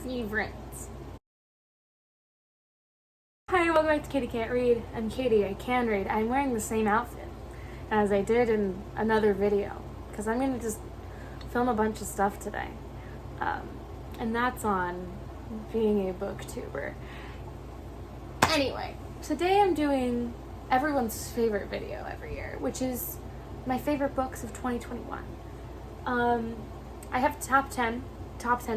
favorites. Hi, welcome back to Katie Can't Read. I'm Katie, I can read. I'm wearing the same outfit as I did in another video because I'm going to just film a bunch of stuff today. And that's on being a booktuber. Anyway, today I'm doing everyone's favorite video every year, which is my favorite books of 2021. I have top 10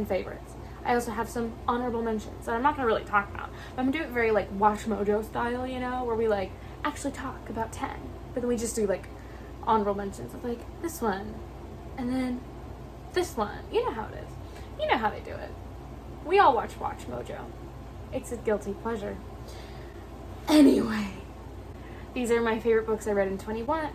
favorites. I also have some honorable mentions that I'm not going to really talk about. I'm going to do it very like Watch Mojo style, you know, where we like actually talk about 10. But then we just do like honorable mentions of like this one and then this one. You know how it is. You know how they do it. We all watch Mojo. It's a guilty pleasure. Anyway, these are my favorite books I read in 2021.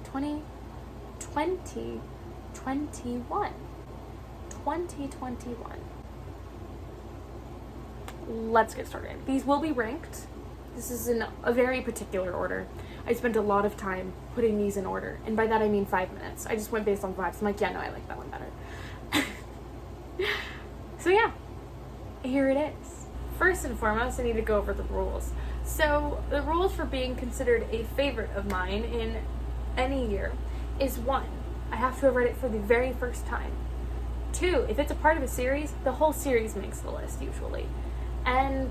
Let's get started. These will be ranked. This is in a very particular order. I spent a lot of time putting these in order, and by that I mean 5 minutes. I just went based on vibes. I'm like, yeah, no, I like that one better. So yeah, here it is. First and foremost, I need to go over the rules. So the rules for being considered a favorite of mine in any year is 1, I have to have read it for the very first time. 2, if it's a part of a series, the whole series makes the list usually. And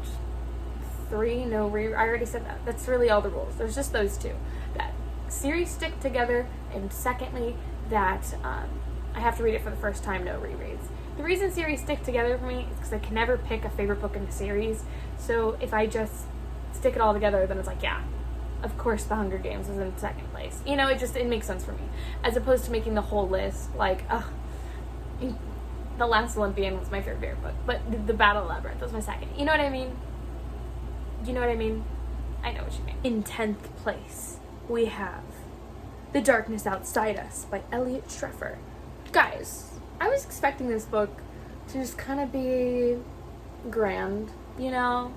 3, no reread. I already said that. That's really all the rules. There's just those 2. That series stick together, and secondly, that I have to read it for the first time, no rereads. The reason series stick together for me is because I can never pick a favorite book in the series. So if I just stick it all together, then it's like, yeah, of course The Hunger Games is in second place. You know, it makes sense for me. As opposed to making the whole list, like, The Last Olympian was my favorite book, but The Battle Labyrinth was my second. You know what I mean? You know what I mean? I know what you mean. In 10th place, we have The Darkness Outside Us by Elliot Schreffer. Guys, I was expecting this book to just kind of be grand, you know?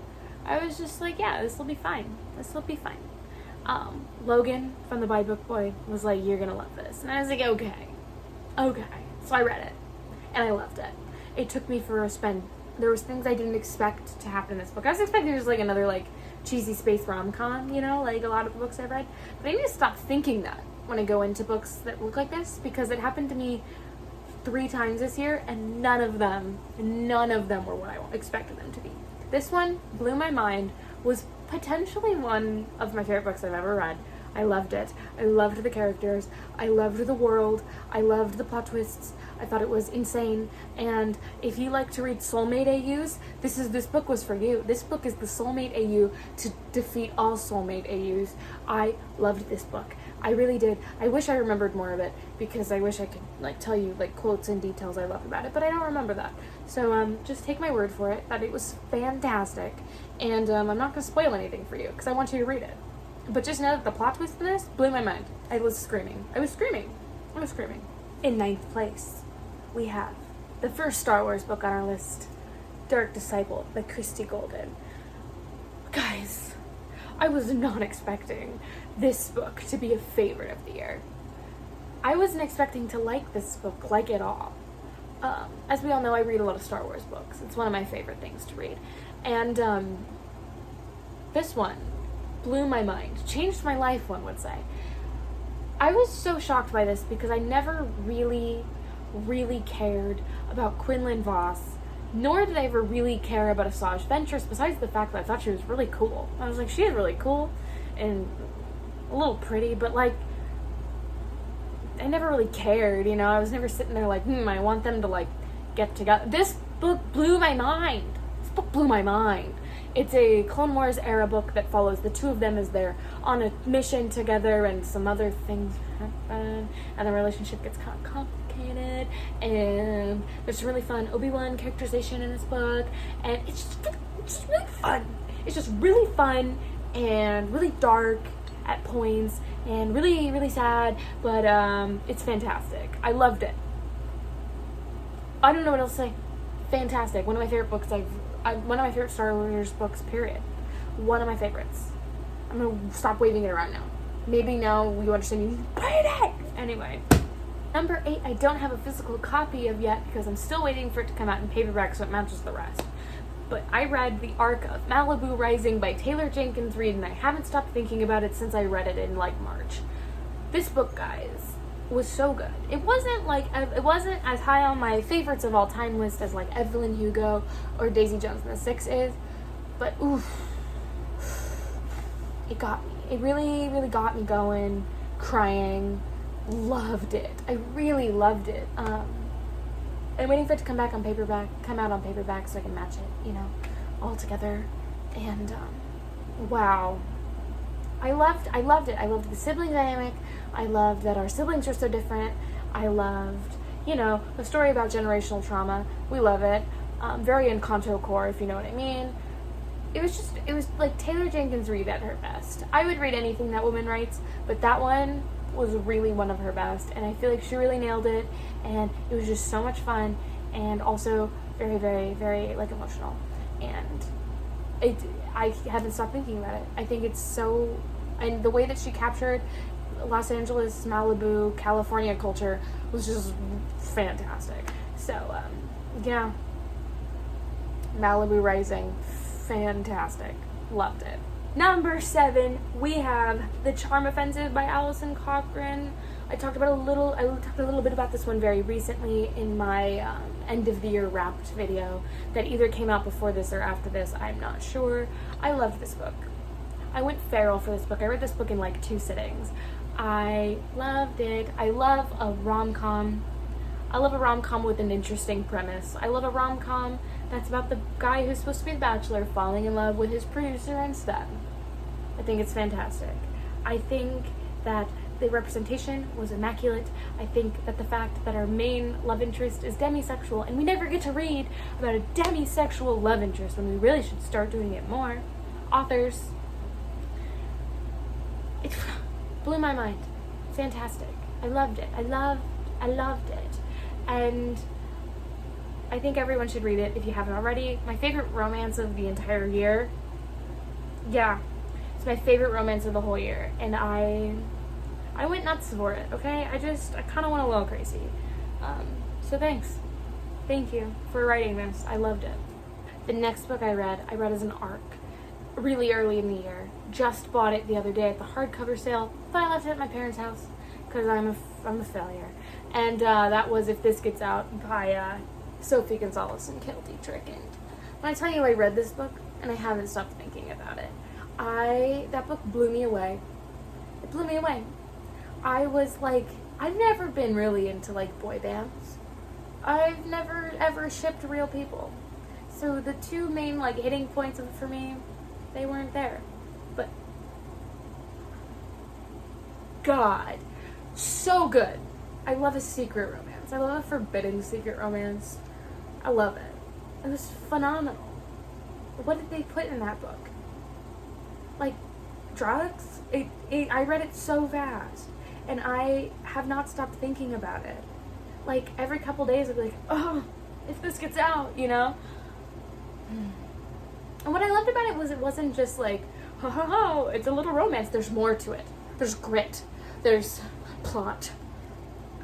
I was just like, yeah, this will be fine. This will be fine. Logan from the By Book Boy was like, you're gonna love this. And I was like, okay. So I read it. And I loved it. It took me for a spin. There was things I didn't expect to happen in this book. I was expecting just like another like cheesy space rom-com, you know, like a lot of the books I've read. But I need to stop thinking that when I go into books that look like this, because it happened to me 3 times this year, and none of them were what I expected them to be. This one blew my mind, was potentially one of my favorite books I've ever read. I loved it. I loved the characters. I loved the world. I loved the plot twists. I thought it was insane. And if you like to read soulmate AUs, this book was for you. This book is the soulmate AU to defeat all soulmate AUs. I loved this book. I really did. I wish I remembered more of it, because I wish I could like tell you like quotes and details I loved about it, but I don't remember that. So just take my word for it that it was fantastic. And I'm not going to spoil anything for you because I want you to read it. But just know that the plot twist in this blew my mind. I was screaming. In 9th place, we have the first Star Wars book on our list, Dark Disciple by Christie Golden. Guys, I was not expecting this book to be a favorite of the year. I wasn't expecting to like this book like at all. As we all know, I read a lot of Star Wars books. It's one of my favorite things to read. And this one blew my mind, changed my life, one would say. I was so shocked by this because I never really cared about Quinlan Vos, nor did I ever really care about Asajj Ventress, besides the fact that I thought she was really cool. I was like, she is really cool and a little pretty, but like, I never really cared, you know? I was never sitting there like, I want them to like get together. This book blew my mind. It's a Clone Wars era book that follows the 2 of them as they're on a mission together, and some other things happen, and the relationship gets kind of complicated, and there's some really fun Obi-Wan characterization in this book, and it's just really fun. It's just really fun and really dark at points, and really sad, but it's fantastic. I loved it. I don't know what else to say. Fantastic. One of my favorite books one of my favorite Star Wars books, period. One of my favorites. I'm gonna stop waving it around now. Maybe now you understand me. Read it! Anyway. Number 8, I don't have a physical copy of yet because I'm still waiting for it to come out in paperback so it matches the rest. but I read the arc of Malibu Rising by Jenkins Reid, and I haven't stopped thinking about it since I read it in like March. This book, guys, was so good. It wasn't as high on my favorites of all time list as like Evelyn, Hugo, or Daisy Jones and the Six is, but oof, it got me. It really, really got me going, crying. Loved it. I really loved it. I'm waiting for it to come out on paperback so I can match it, you know, all together. And wow. I loved it. I loved the sibling dynamic. I loved that our siblings are so different. I loved, you know, the story about generational trauma. We love it. Very Encanto core, if you know what I mean. It was like Jenkins Reid at her best. I would read anything that woman writes, but that one was really one of her best, and I feel like she really nailed it, and it was just so much fun, and also very, very, very, like, emotional. And I haven't stopped thinking about it. I think it's so, and the way that she captured Los Angeles, Malibu, California culture was just fantastic. So, yeah. Malibu Rising, fantastic. Loved it. Number 7, we have The Charm Offensive by Allison Cochrun. I talked a little bit about this one very recently in my end of the year wrapped video that either came out before this or after this, I'm not sure. I loved this book. I went feral for this book. I read this book in like 2 sittings. I loved it. I love a rom-com. I love a rom-com with an interesting premise. I love a rom-com that's about the guy who's supposed to be the bachelor falling in love with his producer instead. I think it's fantastic. I think that the representation was immaculate. I think that the fact that our main love interest is demisexual, and we never get to read about a demisexual love interest when we really should start doing it more. Authors. It blew my mind. Fantastic. I loved it. I loved it. And I think everyone should read it if you haven't already. My favorite romance of the entire year. Yeah. It's my favorite romance of the whole year. And I went nuts for it, okay? I kind of went a little crazy. So thanks. Thank you for writing this. I loved it. The next book I read as an arc really early in the year. Just bought it the other day at the hardcover sale, but I left it at my parents' house because I'm a failure. And that was If This Gets Out by Sophie, Gonzales, and Cale, Dietrich. And when I tell you I read this book, and I haven't stopped thinking about it, that book blew me away. It blew me away. I was like, I've never been really into like boy bands. I've never ever shipped real people. So the 2 main like hitting points of it for me, they weren't there. But God, so good. I love a secret romance. I love a forbidden secret romance. I love it. It was phenomenal. What did they put in that book? Like, drugs? I read it so fast. And I have not stopped thinking about it. Like, every couple days I'd be like, oh, if this gets out, you know? And what I loved about it wasn't just like, ho ho ho, it's a little romance. There's more to it. There's grit. There's plot.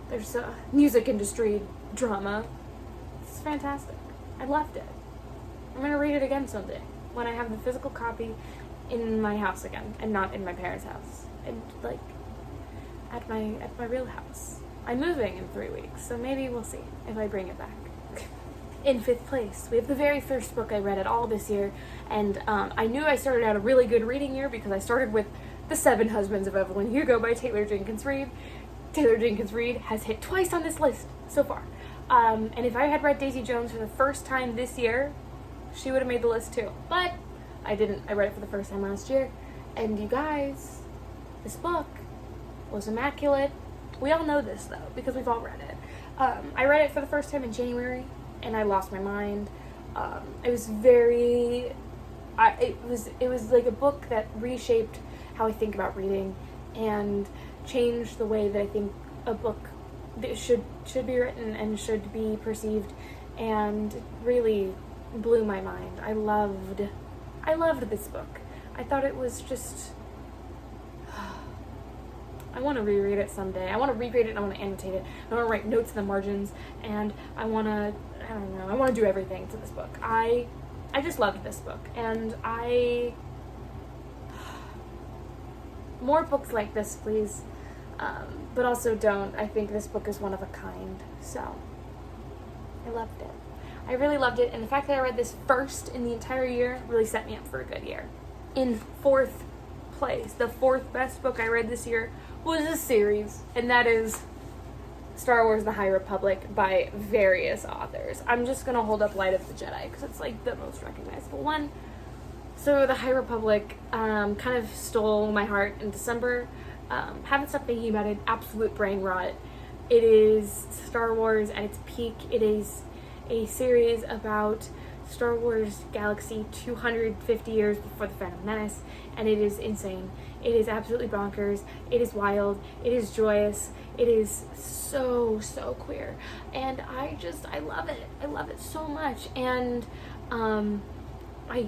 There's music industry drama. It's fantastic. I loved it. I'm gonna read it again someday when I have the physical copy in my house again, and not in my parents' house, and like at my real house. I'm moving in 3 weeks, so maybe we'll see if I bring it back. In 5th place, we have the very first book I read at all this year, and I knew I started out a really good reading year because I started with The 7 Husbands of Evelyn Hugo by Jenkins Reid. Jenkins Reid has hit twice on this list so far. And if I had read Daisy Jones for the first time this year, she would have made the list too. But I didn't. I read it for the first time last year. And you guys, this book was immaculate. We all know this though, because we've all read it. I read it for the first time in January, and I lost my mind. It was very... It was like a book that reshaped how I think about reading and changed the way that I think a book should be written and should be perceived, and it really blew my mind. I loved this book. I thought it was just... I want to reread it someday. I want to reread it and I want to annotate it. I want to write notes in the margins, and I want to do everything to this book. I I just loved this book, and more books like this, please, but also don't. I think this book is one of a kind, so I loved it. I really loved it, and the fact that I read this first in the entire year really set me up for a good year. In fourth place, the fourth best book I read this year was a series, and that is Star Wars The High Republic by various authors. I'm just gonna hold up Light of the Jedi because it's like the most recognizable one. So The High Republic kind of stole my heart in December. Haven't stopped thinking about it. Absolute brain rot. It is Star Wars at its peak. It is a series about Star Wars galaxy 250 years before the Phantom Menace, and it is insane. It is absolutely bonkers. It is wild. It is joyous. It is so queer, and I love it. I love it so much, and I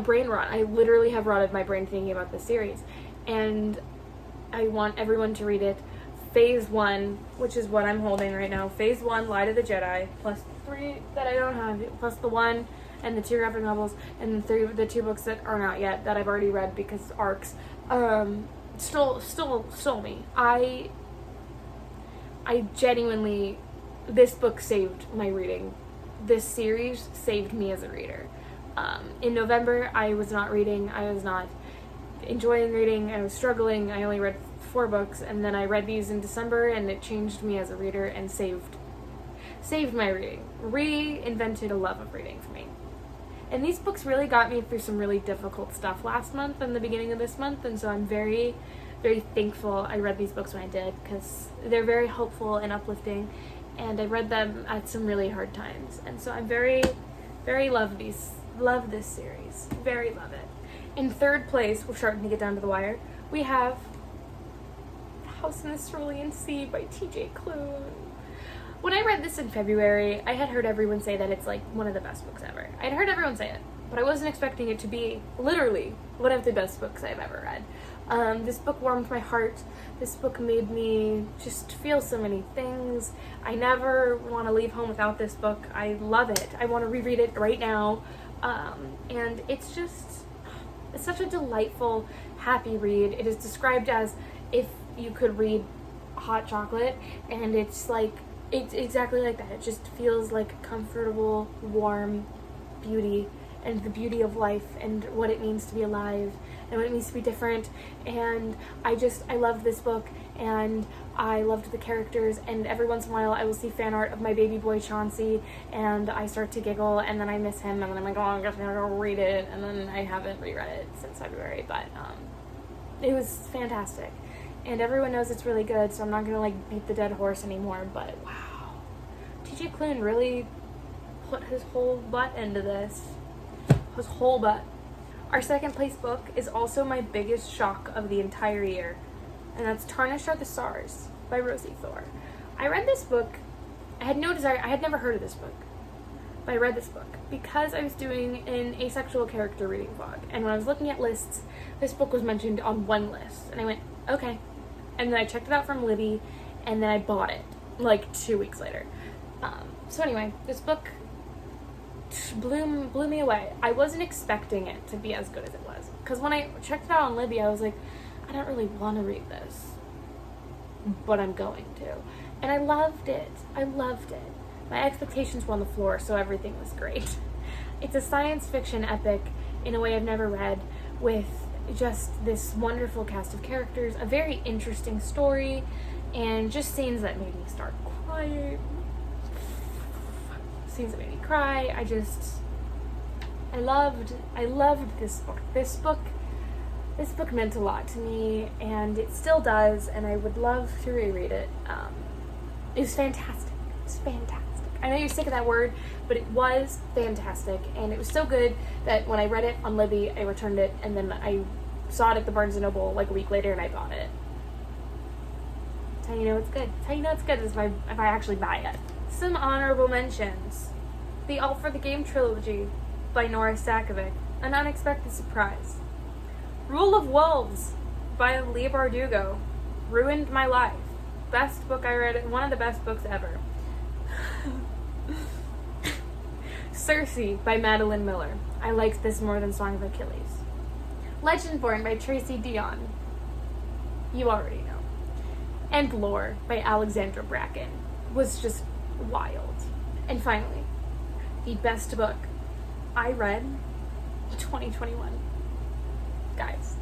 brain rot. I literally have rotted my brain thinking about this series, and I want everyone to read it. Phase 1, which is what I'm holding right now. Phase 1, Light of the Jedi, plus 3 that I don't have, plus the 1 and the 2 graphic novels, and the 2 books that are not yet, that I've already read because arcs, stole me. I genuinely, this book saved my reading. This series saved me as a reader. In November, I was not reading. I was not enjoying reading. I was struggling. I only read 4 books, and then I read these in December, and it changed me as a reader and saved my reading. Reinvented a love of reading for me. And these books really got me through some really difficult stuff last month and the beginning of this month, and so I'm very, very thankful I read these books when I did, because they're very hopeful and uplifting, and I read them at some really hard times, and so I'm very, very love this series. Very love it. In third place, we're starting to get down to the wire, we have House in the Cerulean Sea by T.J. Klune. When I read this in February, I had heard everyone say that it's like one of the best books ever. I'd heard everyone say it, but I wasn't expecting it to be literally one of the best books I've ever read. This book warmed my heart. This book made me just feel so many things. I never want to leave home without this book. I love it. I want to reread it right now. And it's such a delightful, happy read. It is described as if you could read hot chocolate, and it's exactly like that. It just feels like comfortable, warm beauty, and the beauty of life, and what it means to be alive, and what it means to be different. And I loved this book, and I loved the characters, and every once in a while I will see fan art of my baby boy Chauncey, and I start to giggle, and then I miss him, and then I'm like, oh, I'm gonna go read it, and then I haven't reread it since February, but it was fantastic. And everyone knows it's really good, so I'm not gonna beat the dead horse anymore, but wow. T.J. Klune really put his whole butt into this. His whole butt. Our second place book is also my biggest shock of the entire year, and that's Tarnished Are the Stars by Rosiee Thor. I read this book, I had never heard of this book, but I read this book because I was doing an asexual character reading vlog, and when I was looking at lists, this book was mentioned on one list, and I went, okay. And then I checked it out from Libby, and then I bought it 2 weeks later. So anyway, this book blew me away. I wasn't expecting it to be as good as it was, because when I checked it out on Libby, I was like, I don't really want to read this, but I'm going to. And I loved it. My expectations were on the floor, so everything was great. It's a science fiction epic in a way I've never read, with just this wonderful cast of characters, a very interesting story, and just scenes that made me start crying. Scenes that made me cry. I loved this book. This book meant a lot to me, and it still does, and I would love to reread it. It was fantastic. It's fantastic. I know you're sick of that word, but it was fantastic, and it was so good that when I read it on Libby, I returned it, and then I saw it at the Barnes & Noble a week later, and I bought it. That's how you know it's good. That's how you know it's good, is if I actually buy it. Some honorable mentions. The All for the Game trilogy by Nora Sakavic, an unexpected surprise. Rule of Wolves by Leigh Bardugo, ruined my life. Best book I read, one of the best books ever. Circe by Madeline Miller. I liked this more than Song of Achilles. Legendborn by Tracy Deonn. You already know. And Lore by Alexandra Bracken was just wild. And finally, the best book I read in 2021. Guys,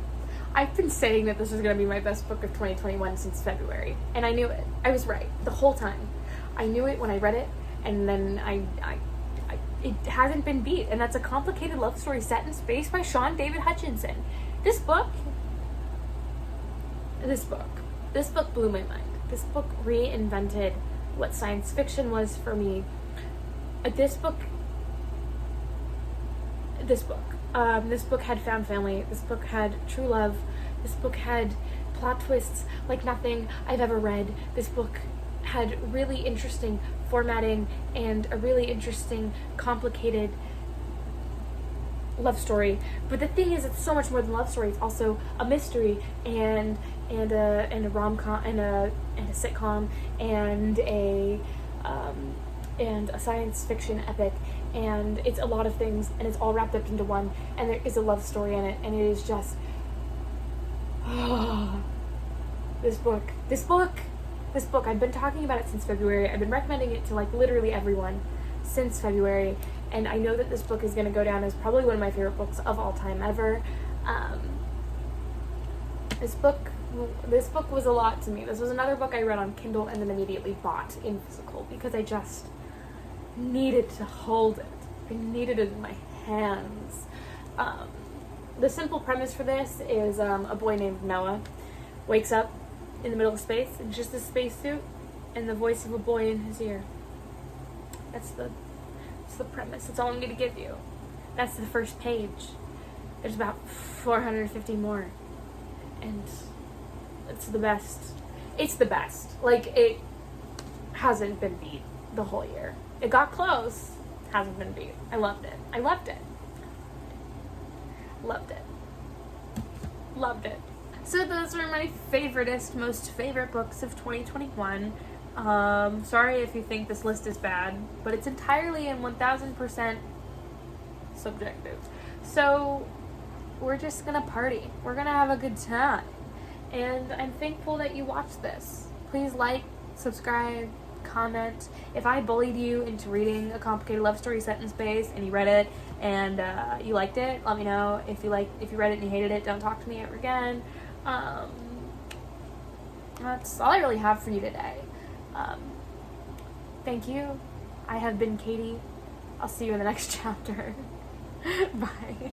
I've been saying that this was going to be my best book of 2021 since February, and I knew it. I was right the whole time. I knew it when I read it, and then it hasn't been beat, and that's A Complicated Love Story Set in Space by Sean David Hutchinson. This book blew my mind. This book reinvented what science fiction was for me. This book had found family. This book had true love. This book had plot twists like nothing I've ever read. This book had really interesting formatting and a really interesting, complicated love story. But the thing is, it's so much more than love story. It's also a mystery and a rom-com and a sitcom and a science fiction epic, and it's a lot of things, and it's all wrapped up into one, and there is a love story in it, and it is just this book, I've been talking about it since February. I've been recommending it to like literally everyone since February, and I know that this book is going to go down as probably one of my favorite books of all time ever. This book was a lot to me. This was another book I read on Kindle and then immediately bought in physical because I just needed to hold it. I needed it in my hands. The simple premise for this is a boy named Noah wakes up in the middle of space in just a spacesuit and the voice of a boy in his ear. That's the premise. That's all I'm going to give you. That's the first page. There's about 450 more. And it's the best. It's the best. Like, it hasn't been beat the whole year. It got close. Hasn't been beat. I loved it. Loved it. So those were my most favorite books of 2021. Sorry if you think this list is bad, but it's entirely and 1000% subjective. So we're just gonna party. We're gonna have a good time. And I'm thankful that you watched this. Please like, subscribe, comment. If I bullied you into reading A Complicated Love Story Set in Space and you read it and you liked it, let me know. If you read it and you hated it, don't talk to me ever again. That's all I really have for you today. Thank you. I have been Katie. I'll see you in the next chapter. Bye.